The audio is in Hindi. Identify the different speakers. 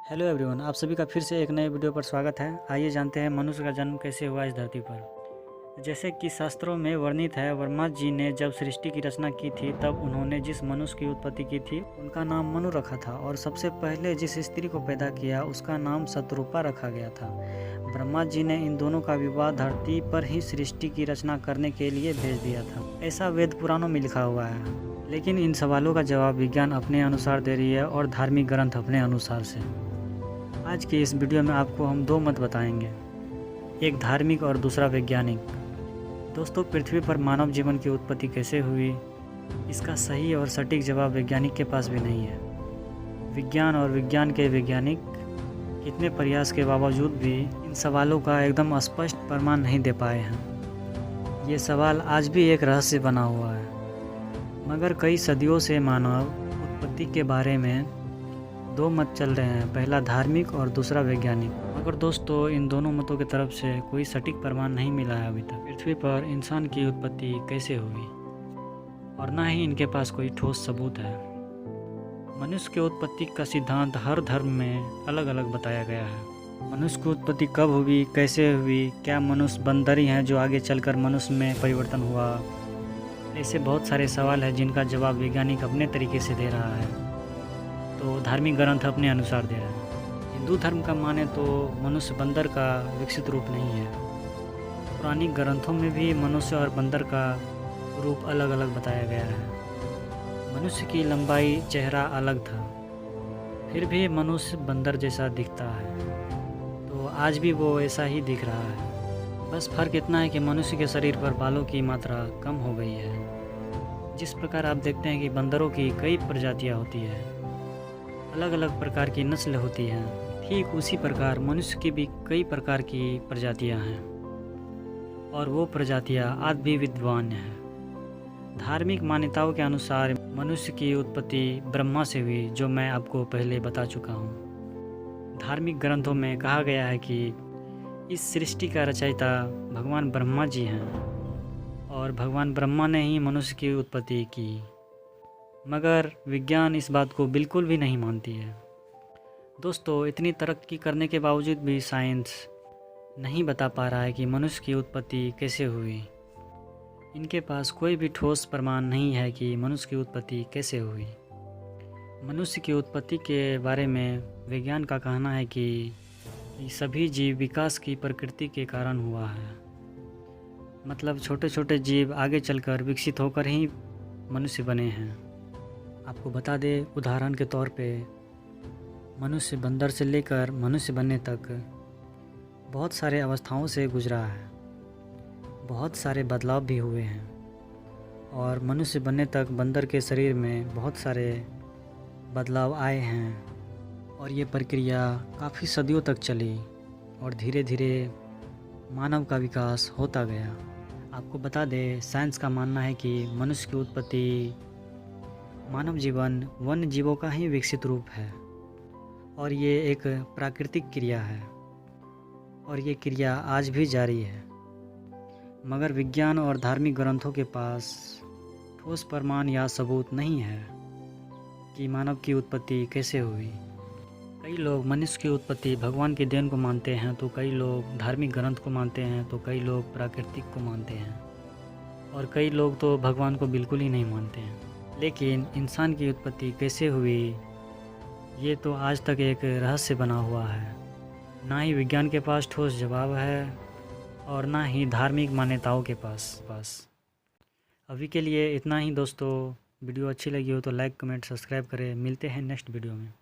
Speaker 1: हेलो एवरीवन, आप सभी का फिर से एक नए वीडियो पर स्वागत है। आइए जानते हैं मनुष्य का जन्म कैसे हुआ इस धरती पर। जैसे कि शास्त्रों में वर्णित है, ब्रह्मा जी ने जब सृष्टि की रचना की थी तब उन्होंने जिस मनुष्य की उत्पत्ति की थी उनका नाम मनु रखा था और सबसे पहले जिस स्त्री को पैदा किया उसका नाम शतरूपा रखा गया था। ब्रह्मा जी ने इन दोनों का विवाह धरती पर ही सृष्टि की रचना करने के लिए भेज दिया था, ऐसा वेद पुराणों में लिखा हुआ है। लेकिन इन सवालों का जवाब विज्ञान अपने अनुसार दे रही है और धार्मिक ग्रंथ अपने अनुसार से। आज की इस वीडियो में आपको हम दो मत बताएंगे, एक धार्मिक और दूसरा वैज्ञानिक। दोस्तों, पृथ्वी पर मानव जीवन की उत्पत्ति कैसे हुई, इसका सही और सटीक जवाब वैज्ञानिक के पास भी नहीं है। विज्ञान और विज्ञान के वैज्ञानिक कितने प्रयास के बावजूद भी इन सवालों का एकदम स्पष्ट प्रमाण नहीं दे पाए हैं। ये सवाल आज भी एक रहस्य बना हुआ है। मगर कई सदियों से मानव उत्पत्ति के बारे में दो मत चल रहे हैं, पहला धार्मिक और दूसरा वैज्ञानिक। मगर दोस्तों, इन दोनों मतों की तरफ से कोई सटीक प्रमाण नहीं मिला है अभी तक पृथ्वी पर इंसान की उत्पत्ति कैसे हुई, और ना ही इनके पास कोई ठोस सबूत है। मनुष्य की उत्पत्ति का सिद्धांत हर धर्म में अलग अलग बताया गया है। मनुष्य की उत्पत्ति कब हुई, कैसे हुई, क्या मनुष्य बंदर ही हैं जो आगे चलकर मनुष्य में परिवर्तन हुआ, ऐसे बहुत सारे सवाल हैं जिनका जवाब वैज्ञानिक अपने तरीके से दे रहा है, तो धार्मिक ग्रंथ अपने अनुसार दे रहे हैं। हिंदू धर्म का माने तो मनुष्य बंदर का विकसित रूप नहीं है। पुरानी ग्रंथों में भी मनुष्य और बंदर का रूप अलग अलग बताया गया है। मनुष्य की लंबाई, चेहरा अलग था, फिर भी मनुष्य बंदर जैसा दिखता है, तो आज भी वो ऐसा ही दिख रहा है। बस फर्क इतना है कि मनुष्य के शरीर पर बालों की मात्रा कम हो गई है। जिस प्रकार आप देखते हैं कि बंदरों की कई प्रजातियाँ होती है, अलग अलग प्रकार की नस्ल होती हैं, ठीक उसी प्रकार मनुष्य की भी कई प्रकार की प्रजातियां हैं, और वो प्रजातियां आज भी विद्यमान हैं। धार्मिक मान्यताओं के अनुसार मनुष्य की उत्पत्ति ब्रह्मा से हुई, जो मैं आपको पहले बता चुका हूँ। धार्मिक ग्रंथों में कहा गया है कि इस सृष्टि का रचयिता भगवान ब्रह्मा जी हैं और भगवान ब्रह्मा ने ही मनुष्य की उत्पत्ति की। मगर विज्ञान इस बात को बिल्कुल भी नहीं मानती है। दोस्तों, इतनी तरक्की करने के बावजूद भी साइंस नहीं बता पा रहा है कि मनुष्य की उत्पत्ति कैसे हुई। इनके पास कोई भी ठोस प्रमाण नहीं है कि मनुष्य की उत्पत्ति कैसे हुई। मनुष्य की उत्पत्ति के बारे में विज्ञान का कहना है कि सभी जीव विकास की प्रकृति के कारण हुआ है। मतलब छोटे छोटे जीव आगे चलकर विकसित होकर ही मनुष्य बने हैं। आपको बता दें, उदाहरण के तौर पे मनुष्य बंदर से लेकर मनुष्य बनने तक बहुत सारे अवस्थाओं से गुजरा है, बहुत सारे बदलाव भी हुए हैं, और मनुष्य बनने तक बंदर के शरीर में बहुत सारे बदलाव आए हैं, और ये प्रक्रिया काफ़ी सदियों तक चली और धीरे धीरे मानव का विकास होता गया। आपको बता दें, साइंस का मानना है कि मनुष्य की उत्पत्ति मानव जीवन वन्य जीवों का ही विकसित रूप है, और ये एक प्राकृतिक क्रिया है, और ये क्रिया आज भी जारी है। मगर विज्ञान और धार्मिक ग्रंथों के पास ठोस प्रमाण या सबूत नहीं है कि मानव की उत्पत्ति कैसे हुई। कई लोग मनुष्य की उत्पत्ति भगवान की देन को मानते हैं, तो कई लोग धार्मिक ग्रंथ को मानते हैं, तो कई लोग प्राकृतिक को मानते हैं, और कई लोग तो भगवान को बिल्कुल ही नहीं मानते हैं। लेकिन इंसान की उत्पत्ति कैसे हुई, ये तो आज तक एक रहस्य बना हुआ है। ना ही विज्ञान के पास ठोस जवाब है और ना ही धार्मिक मान्यताओं के पास। अभी के लिए इतना ही दोस्तों। वीडियो अच्छी लगी हो तो लाइक, कमेंट, सब्सक्राइब करें। मिलते हैं नेक्स्ट वीडियो में।